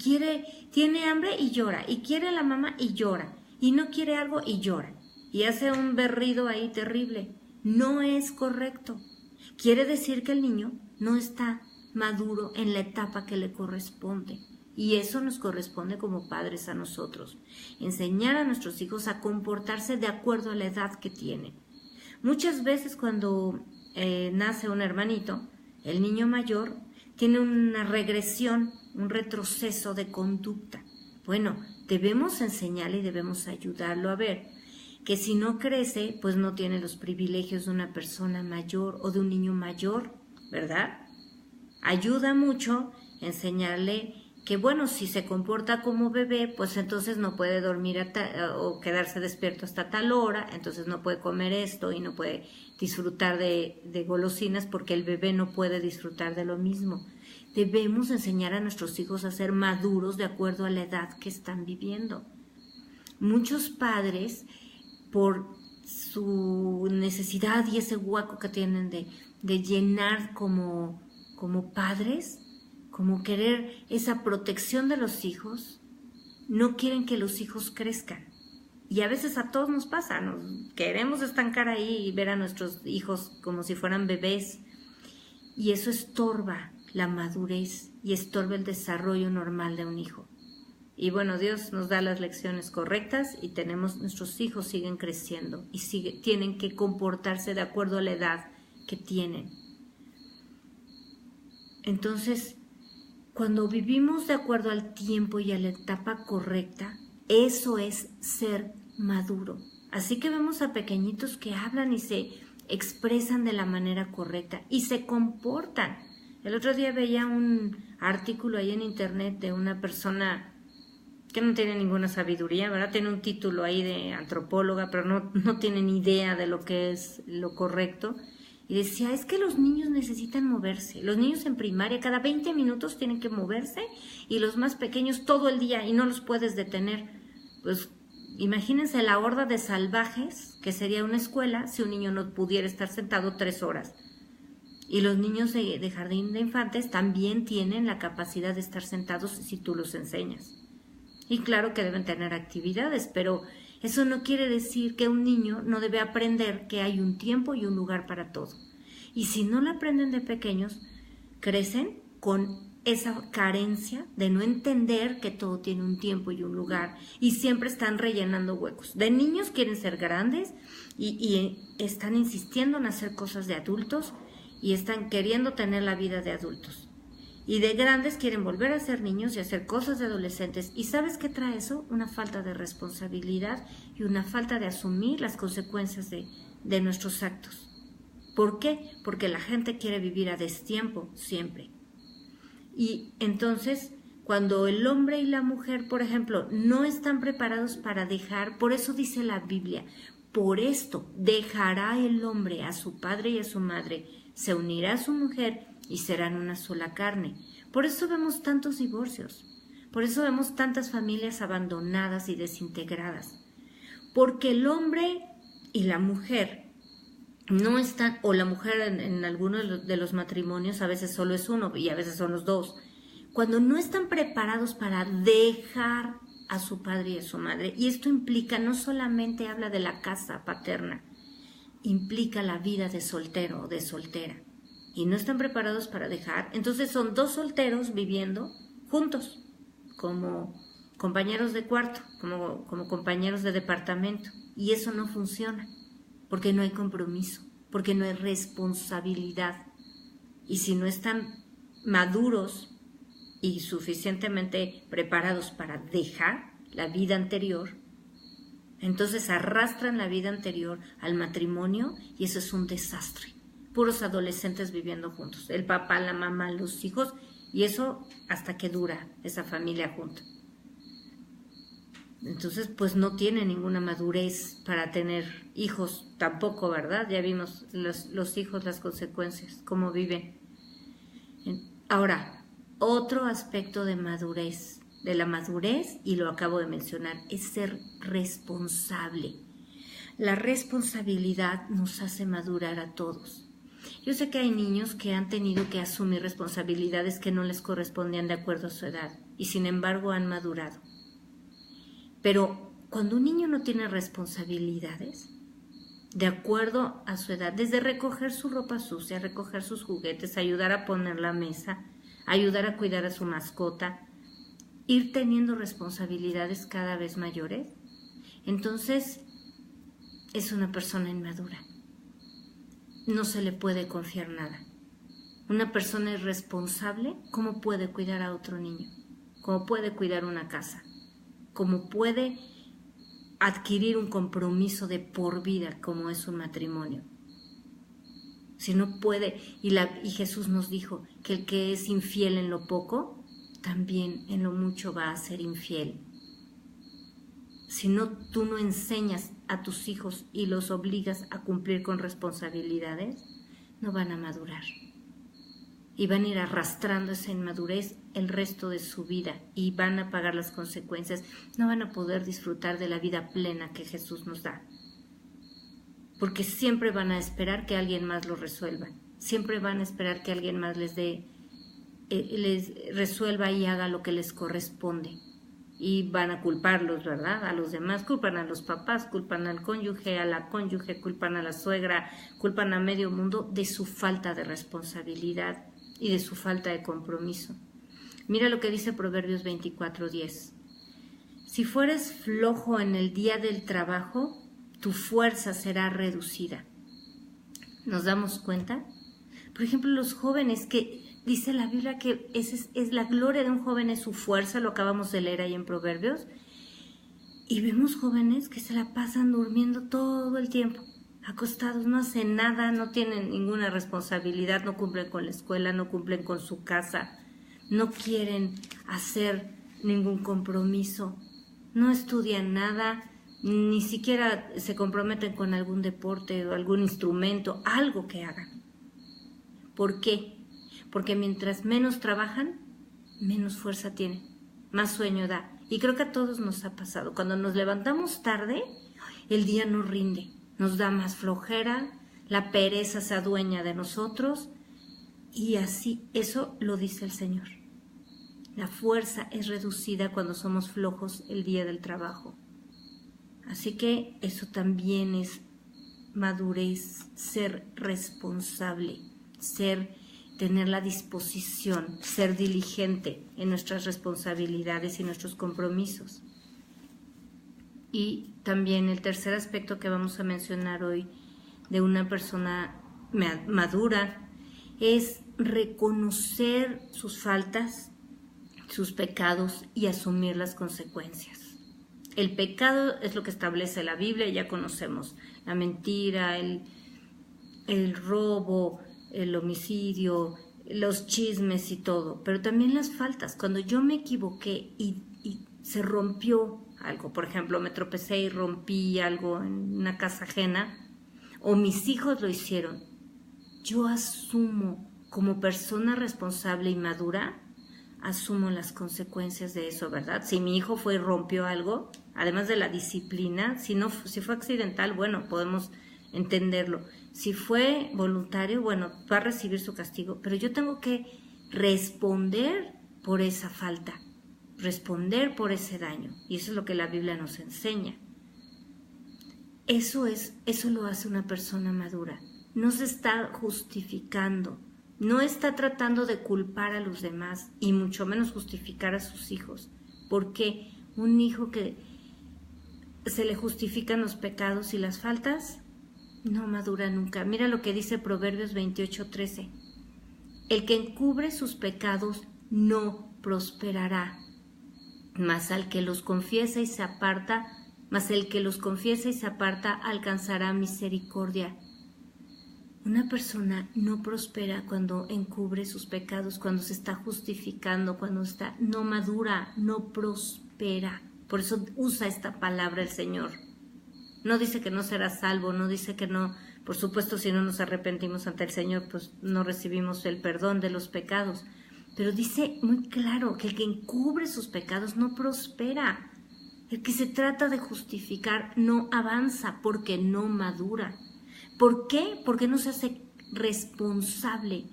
[SPEAKER 1] tiene hambre y llora, y quiere a la mamá y llora, y no quiere algo y llora. Y hace un berrido ahí terrible. No es correcto. Quiere decir que el niño no está maduro en la etapa que le corresponde. Y eso nos corresponde como padres a nosotros. Enseñar a nuestros hijos a comportarse de acuerdo a la edad que tienen. Muchas veces cuando nace un hermanito, el niño mayor tiene una regresión, un retroceso de conducta. Bueno, debemos enseñarle y debemos ayudarlo a ver que si no crece, pues no tiene los privilegios de una persona mayor o de un niño mayor, ¿verdad? Ayuda mucho enseñarle que, bueno, si se comporta como bebé, pues entonces no puede dormir o quedarse despierto hasta tal hora, entonces no puede comer esto y no puede disfrutar de golosinas porque el bebé no puede disfrutar de lo mismo. Debemos enseñar a nuestros hijos a ser maduros de acuerdo a la edad que están viviendo. Muchos padres, por su necesidad y ese hueco que tienen de llenar como padres, como querer esa protección de los hijos, no quieren que los hijos crezcan. Y a veces a todos nos pasa, queremos estancar ahí y ver a nuestros hijos como si fueran bebés. Y eso estorba la madurez y estorba el desarrollo normal de un hijo. Y bueno, Dios nos da las lecciones correctas y nuestros hijos siguen creciendo y tienen que comportarse de acuerdo a la edad que tienen. Entonces, cuando vivimos de acuerdo al tiempo y a la etapa correcta, eso es ser maduro. Así que vemos a pequeñitos que hablan y se expresan de la manera correcta y se comportan. El otro día veía un artículo ahí en internet de una persona que no tiene ninguna sabiduría, ¿verdad? Tiene un título ahí de antropóloga, pero no tiene ni idea de lo que es lo correcto. Y decía, es que los niños necesitan moverse. Los niños en primaria cada 20 minutos tienen que moverse y los más pequeños todo el día y no los puedes detener. Pues imagínense la horda de salvajes que sería una escuela si un niño no pudiera estar sentado 3 horas. Y los niños de jardín de infantes también tienen la capacidad de estar sentados si tú los enseñas. Y claro que deben tener actividades, pero eso no quiere decir que un niño no debe aprender que hay un tiempo y un lugar para todo. Y si no lo aprenden de pequeños, crecen con esa carencia de no entender que todo tiene un tiempo y un lugar y siempre están rellenando huecos. De niños quieren ser grandes y están insistiendo en hacer cosas de adultos y están queriendo tener la vida de adultos. Y de grandes quieren volver a ser niños y hacer cosas de adolescentes. ¿Y sabes qué trae eso? Una falta de responsabilidad y una falta de asumir las consecuencias de nuestros actos. ¿Por qué? Porque la gente quiere vivir a destiempo siempre. Y entonces, cuando el hombre y la mujer, por ejemplo, no están preparados para dejar, por eso dice la Biblia, por esto dejará el hombre a su padre y a su madre, se unirá a su mujer y serán una sola carne. Por eso vemos tantos divorcios, por eso vemos tantas familias abandonadas y desintegradas, porque el hombre y la mujer no están, o la mujer en algunos de los matrimonios a veces solo es uno y a veces son los dos, cuando no están preparados para dejar a su padre y a su madre, y esto implica, no solamente habla de la casa paterna, implica la vida de soltero o de soltera, y no están preparados para dejar, entonces son dos solteros viviendo juntos, como compañeros de cuarto, como compañeros de departamento, y eso no funciona, porque no hay compromiso, porque no hay responsabilidad, y si no están maduros y suficientemente preparados para dejar la vida anterior, entonces arrastran la vida anterior al matrimonio y eso es un desastre. Puros adolescentes viviendo juntos, el papá, la mamá, los hijos, y eso hasta que dura esa familia junta. Entonces, pues no tiene ninguna madurez para tener hijos tampoco, ¿verdad? Ya vimos los hijos, las consecuencias, cómo viven. Ahora, otro aspecto de madurez, de la madurez, y lo acabo de mencionar, es ser responsable. La responsabilidad nos hace madurar a todos. Yo sé que hay niños que han tenido que asumir responsabilidades que no les correspondían de acuerdo a su edad y sin embargo han madurado. Pero cuando un niño no tiene responsabilidades, de acuerdo a su edad, desde recoger su ropa sucia, recoger sus juguetes, ayudar a poner la mesa, ayudar a cuidar a su mascota, ir teniendo responsabilidades cada vez mayores, entonces es una persona inmadura. No se le puede confiar nada. Una persona irresponsable, ¿cómo puede cuidar a otro niño? ¿Cómo puede cuidar una casa? ¿Cómo puede adquirir un compromiso de por vida como es un matrimonio? Si no puede, y Jesús nos dijo que el que es infiel en lo poco, también en lo mucho va a ser infiel. Si no, tú no enseñas a tus hijos y los obligas a cumplir con responsabilidades, no van a madurar. y van a ir arrastrando esa inmadurez el resto de su vida y van a pagar las consecuencias. No van a poder disfrutar de la vida plena que Jesús nos da, porque siempre van a esperar que alguien más lo resuelva, siempre van a esperar que alguien más les resuelva y haga lo que les corresponde. Y van a culparlos, ¿verdad? A los demás, culpan a los papás, culpan al cónyuge, a la cónyuge, culpan a la suegra, culpan a medio mundo de su falta de responsabilidad y de su falta de compromiso. Mira lo que dice Proverbios 24:10. Si fueres flojo en el día del trabajo, tu fuerza será reducida. ¿Nos damos cuenta? Por ejemplo, los jóvenes que dice la Biblia que es la gloria de un joven es su fuerza, lo acabamos de leer ahí en Proverbios, y vemos jóvenes que se la pasan durmiendo todo el tiempo, acostados, no hacen nada, no tienen ninguna responsabilidad, no cumplen con la escuela, no cumplen con su casa, no quieren hacer ningún compromiso, no estudian nada, ni siquiera se comprometen con algún deporte o algún instrumento, algo que hagan. ¿Por qué? Porque mientras menos trabajan, menos fuerza tienen, más sueño da. Y creo que a todos nos ha pasado. Cuando nos levantamos tarde, el día no rinde, nos da más flojera, la pereza se adueña de nosotros y así, eso lo dice el Señor. La fuerza es reducida cuando somos flojos el día del trabajo. Así que eso también es madurez, ser responsable, tener la disposición, ser diligente en nuestras responsabilidades y nuestros compromisos. Y también el tercer aspecto que vamos a mencionar hoy de una persona madura es reconocer sus faltas, sus pecados y asumir las consecuencias. El pecado es lo que establece la Biblia, ya conocemos la mentira, el robo, el homicidio, los chismes y todo, pero también las faltas. Cuando yo me equivoqué y se rompió algo, por ejemplo, me tropecé y rompí algo en una casa ajena, o mis hijos lo hicieron, yo asumo como persona responsable y madura, asumo las consecuencias de eso, ¿verdad? Si mi hijo fue y rompió algo, además de la disciplina, si fue accidental, bueno, podemos entenderlo. Si fue voluntario, bueno, va a recibir su castigo, pero yo tengo que responder por esa falta, responder por ese daño, y eso es lo que la Biblia nos enseña. Eso lo hace una persona madura. No se está justificando, no está tratando de culpar a los demás y mucho menos justificar a sus hijos, porque un hijo que se le justifican los pecados y las faltas no madura nunca. Mira lo que dice Proverbios 28:13. El que encubre sus pecados no prosperará, mas el que los confiesa y se aparta alcanzará misericordia. Una persona no prospera cuando encubre sus pecados, cuando se está justificando, no madura, no prospera. Por eso usa esta palabra el Señor. No dice que no será salvo, no dice que no, por supuesto si no nos arrepentimos ante el Señor, pues no recibimos el perdón de los pecados. Pero dice muy claro que el que encubre sus pecados no prospera. El que se trata de justificar no avanza porque no madura. ¿Por qué? Porque no se hace responsable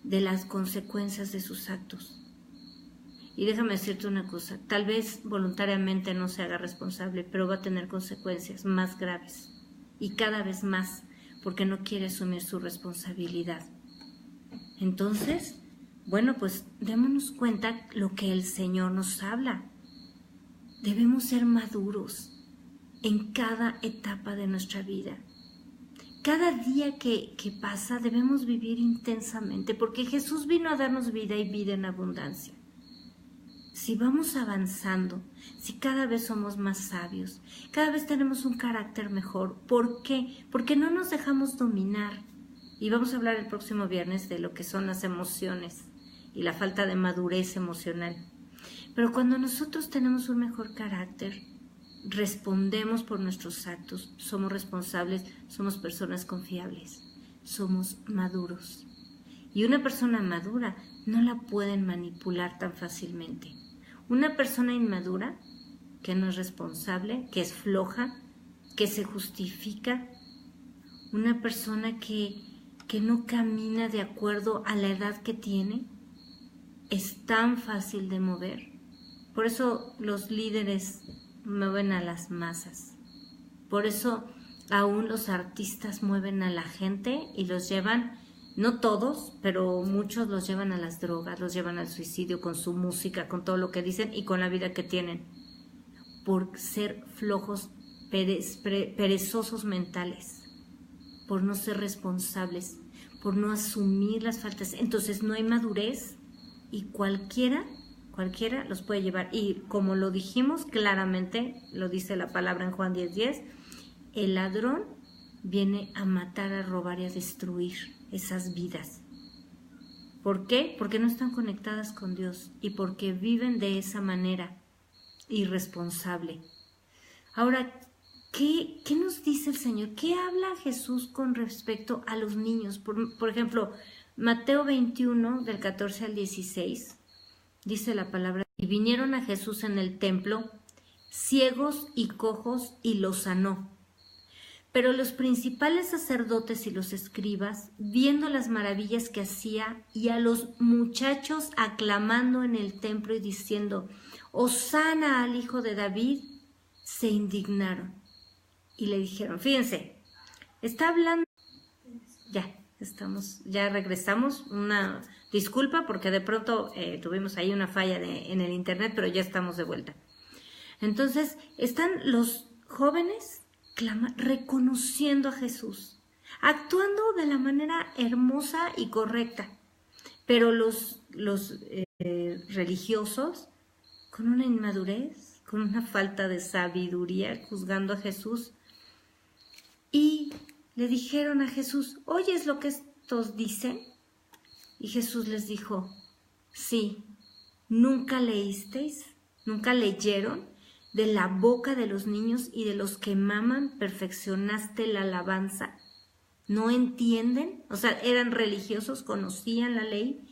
[SPEAKER 1] de las consecuencias de sus actos. Y déjame decirte una cosa, tal vez voluntariamente no se haga responsable, pero va a tener consecuencias más graves y cada vez más porque no quiere asumir su responsabilidad. Entonces, bueno, pues démonos cuenta lo que el Señor nos habla. Debemos ser maduros en cada etapa de nuestra vida. Cada día que pasa debemos vivir intensamente porque Jesús vino a darnos vida y vida en abundancia. Si vamos avanzando, si cada vez somos más sabios, cada vez tenemos un carácter mejor, ¿por qué? Porque no nos dejamos dominar. Y vamos a hablar el próximo viernes de lo que son las emociones y la falta de madurez emocional. Pero cuando nosotros tenemos un mejor carácter, respondemos por nuestros actos, somos responsables, somos personas confiables, somos maduros. Y una persona madura no la pueden manipular tan fácilmente. Una persona inmadura, que no es responsable, que es floja, que se justifica, una persona que no camina de acuerdo a la edad que tiene, es tan fácil de mover. Por eso los líderes mueven a las masas. Por eso aún los artistas mueven a la gente y los llevan, no todos, pero muchos los llevan a las drogas, los llevan al suicidio con su música, con todo lo que dicen y con la vida que tienen, por ser flojos, perezosos mentales, por no ser responsables, por no asumir las faltas. Entonces no hay madurez y cualquiera los puede llevar. Y como lo dijimos claramente, lo dice la palabra en Juan 10:10, el ladrón viene a matar, a robar y a destruir esas vidas. ¿Por qué? Porque no están conectadas con Dios y porque viven de esa manera irresponsable. Ahora, ¿qué nos dice el Señor? ¿Qué habla Jesús con respecto a los niños? Por ejemplo, Mateo 21, del 14 al 16, dice la palabra: y vinieron a Jesús en el templo ciegos y cojos y los sanó. Pero los principales sacerdotes y los escribas, viendo las maravillas que hacía y a los muchachos aclamando en el templo y diciendo: Hosana al Hijo de David, se indignaron y le dijeron, fíjense, está hablando, ya regresamos, una disculpa porque de pronto tuvimos ahí una falla en el internet, pero ya estamos de vuelta. Entonces están los jóvenes reconociendo a Jesús, actuando de la manera hermosa y correcta, pero los religiosos con una inmadurez, con una falta de sabiduría, juzgando a Jesús, y le dijeron a Jesús: ¿oyes lo que estos dicen? Y Jesús les dijo: sí, ¿nunca leísteis? ¿Nunca leyeron? De la boca de los niños y de los que maman perfeccionaste la alabanza. ¿No entienden? O sea, eran religiosos, conocían la ley.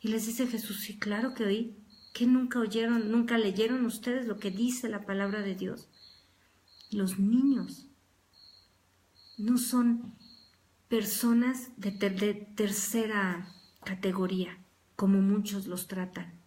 [SPEAKER 1] Y les dice Jesús: sí, claro que oí. ¿Qué nunca oyeron, nunca leyeron ustedes lo que dice la palabra de Dios? Los niños no son personas de tercera categoría, como muchos los tratan,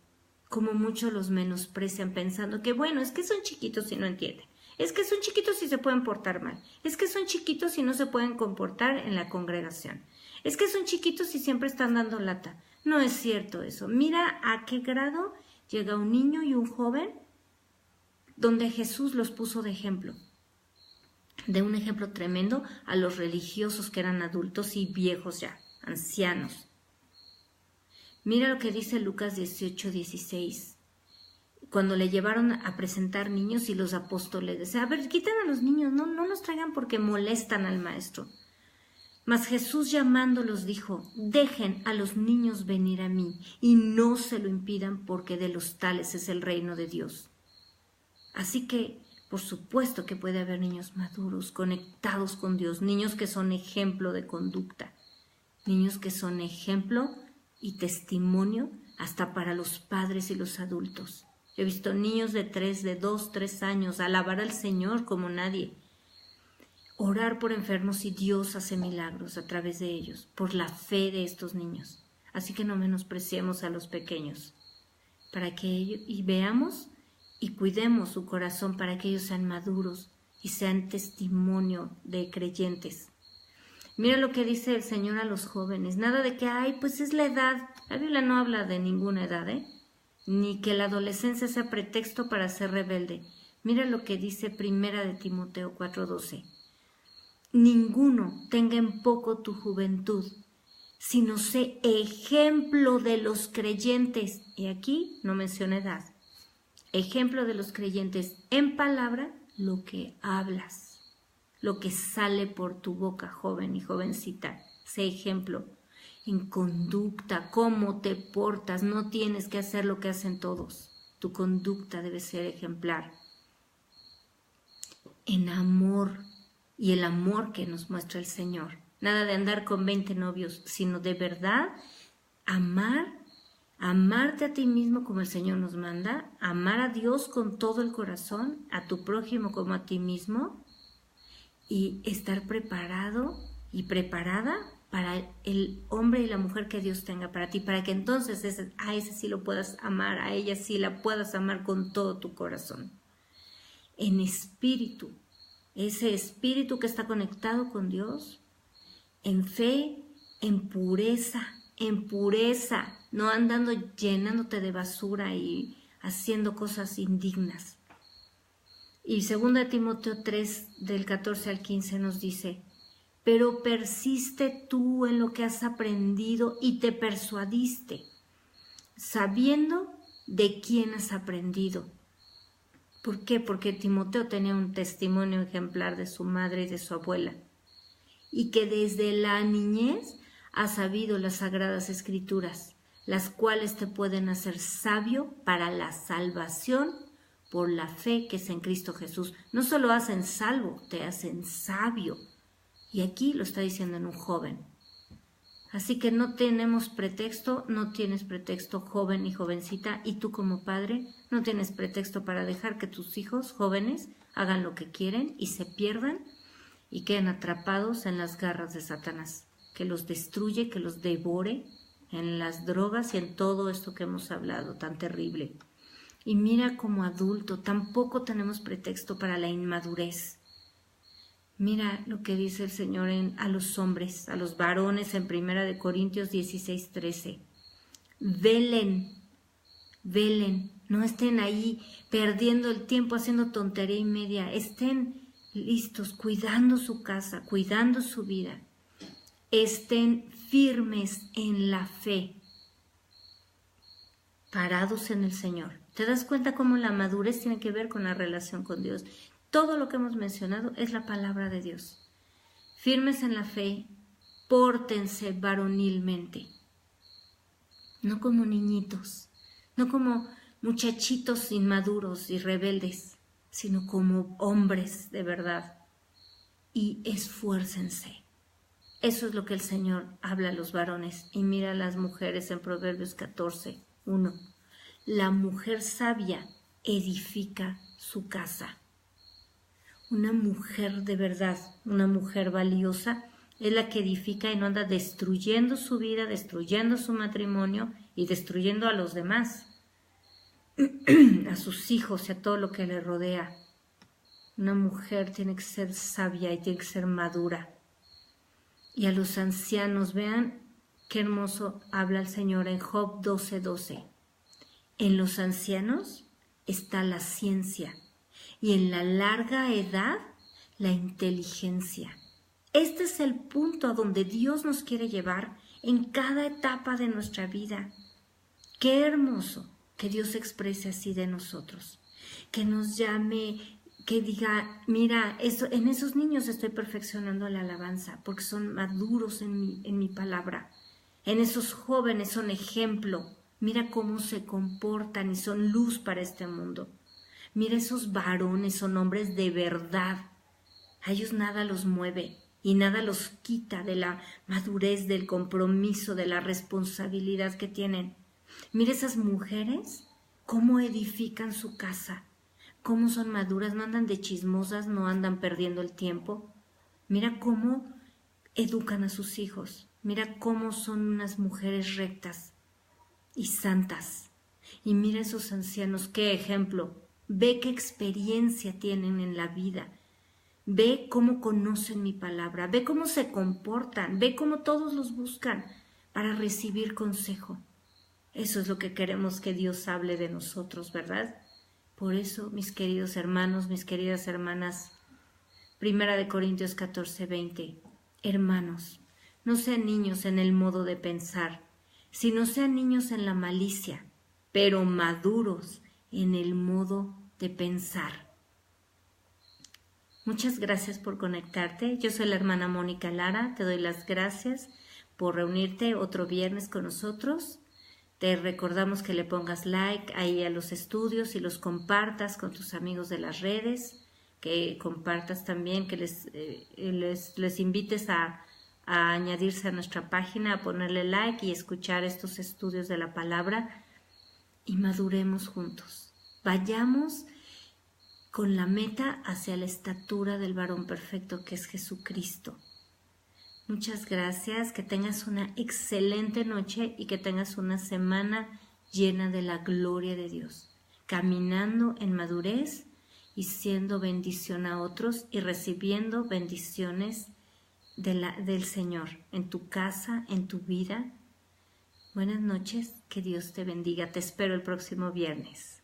[SPEAKER 1] como muchos los menosprecian pensando que, bueno, es que son chiquitos y no entienden, es que son chiquitos y se pueden portar mal, es que son chiquitos y no se pueden comportar en la congregación, es que son chiquitos y siempre están dando lata. No es cierto eso. Mira a qué grado llega un niño y un joven donde Jesús los puso de ejemplo, de un ejemplo tremendo a los religiosos que eran adultos y viejos ya, ancianos. Mira lo que dice Lucas 18:16, cuando le llevaron a presentar niños y los apóstoles decían: a ver, quiten a los niños, no los traigan porque molestan al maestro. Mas Jesús llamándolos dijo: dejen a los niños venir a mí y no se lo impidan, porque de los tales es el reino de Dios. Así que, por supuesto que puede haber niños maduros, conectados con Dios, niños que son ejemplo de conducta, niños que son ejemplo y testimonio hasta para los padres y los adultos. He visto niños de 2, 3 años alabar al Señor como nadie, orar por enfermos y Dios hace milagros a través de ellos, por la fe de estos niños. Así que no menospreciemos a los pequeños, para que ellos, y veamos y cuidemos su corazón para que ellos sean maduros y sean testimonio de creyentes. Mira lo que dice el Señor a los jóvenes, nada de que, ay, pues es la edad. La Biblia no habla de ninguna edad, ni que la adolescencia sea pretexto para ser rebelde. Mira lo que dice 1 de Timoteo 4:12. Ninguno tenga en poco tu juventud, sino sé ejemplo de los creyentes. Y aquí no menciona edad. Ejemplo de los creyentes en palabra, lo que hablas, lo que sale por tu boca, joven y jovencita. Sé ejemplo en conducta, cómo te portas. No tienes que hacer lo que hacen todos. Tu conducta debe ser ejemplar. En amor, y el amor que nos muestra el Señor. Nada de andar con 20 novios, sino de verdad amarte a ti mismo como el Señor nos manda, amar a Dios con todo el corazón, a tu prójimo como a ti mismo, y estar preparado y preparada para el hombre y la mujer que Dios tenga para ti, para que entonces a ese sí lo puedas amar, a ella sí la puedas amar con todo tu corazón. En espíritu, ese espíritu que está conectado con Dios, en fe, en pureza, no andando llenándote de basura y haciendo cosas indignas. Y 2 Timoteo 3, del 14 al 15 nos dice: pero persiste tú en lo que has aprendido y te persuadiste, sabiendo de quién has aprendido. ¿Por qué? Porque Timoteo tenía un testimonio ejemplar de su madre y de su abuela, y que desde la niñez ha sabido las sagradas escrituras, las cuales te pueden hacer sabio para la salvación por la fe que es en Cristo Jesús. No solo hacen salvo, te hacen sabio. Y aquí lo está diciendo en un joven. Así que no tenemos pretexto, no tienes pretexto, joven y jovencita, y tú como padre no tienes pretexto para dejar que tus hijos jóvenes hagan lo que quieren y se pierdan y queden atrapados en las garras de Satanás, que los destruye, que los devore en las drogas y en todo esto que hemos hablado tan terrible. Y mira, como adulto tampoco tenemos pretexto para la inmadurez. Mira lo que dice el Señor a los hombres, a los varones en 1 Corintios 16:13. Velen, no estén ahí perdiendo el tiempo haciendo tontería y media, estén listos, cuidando su casa, cuidando su vida, estén firmes en la fe, parados en el Señor. ¿Te das cuenta cómo la madurez tiene que ver con la relación con Dios? Todo lo que hemos mencionado es la palabra de Dios. Firmes en la fe, pórtense varonilmente. No como niñitos, no como muchachitos inmaduros y rebeldes, sino como hombres de verdad. Y esfuércense. Eso es lo que el Señor habla a los varones. Y mira a las mujeres en Proverbios 14:1. La mujer sabia edifica su casa. Una mujer de verdad, una mujer valiosa, es la que edifica y no anda destruyendo su vida, destruyendo su matrimonio y destruyendo a los demás, a sus hijos y a todo lo que le rodea. Una mujer tiene que ser sabia y tiene que ser madura. Y a los ancianos, vean qué hermoso habla el Señor en Job 12:12. En los ancianos está la ciencia, y en la larga edad la inteligencia. Este es el punto a donde Dios nos quiere llevar en cada etapa de nuestra vida. Qué hermoso que Dios se exprese así de nosotros, que nos llame, que diga, mira, en esos niños estoy perfeccionando la alabanza porque son maduros en mi palabra. En esos jóvenes son ejemplo, mira cómo se comportan y son luz para este mundo. Mira, esos varones son hombres de verdad. A ellos nada los mueve y nada los quita de la madurez, del compromiso, de la responsabilidad que tienen. Mira esas mujeres, cómo edifican su casa, cómo son maduras, no andan de chismosas, no andan perdiendo el tiempo. Mira cómo educan a sus hijos, mira cómo son unas mujeres rectas y santas. Y mira esos ancianos, qué ejemplo. Ve qué experiencia tienen en la vida, ve cómo conocen mi palabra, ve cómo se comportan, ve cómo todos los buscan para recibir consejo. Eso es lo que queremos que Dios hable de nosotros, ¿verdad? Por eso, mis queridos hermanos, mis queridas hermanas, 1 Corintios 14:20, hermanos, no sean niños en el modo de pensar, sino sean niños en la malicia, pero maduros en el modo de pensar. Muchas gracias por conectarte. Yo soy la hermana Mónica Lara. Te doy las gracias por reunirte otro viernes con nosotros. Te recordamos que le pongas like ahí a los estudios y los compartas con tus amigos de las redes, que compartas también, que les invites a a añadirse a nuestra página, a ponerle like y escuchar estos estudios de la palabra y maduremos juntos. Vayamos con la meta hacia la estatura del varón perfecto que es Jesucristo. Muchas gracias, que tengas una excelente noche y que tengas una semana llena de la gloria de Dios, caminando en madurez y siendo bendición a otros y recibiendo bendiciones del Señor en tu casa, en tu vida. Buenas noches, que Dios te bendiga. Te espero el próximo viernes.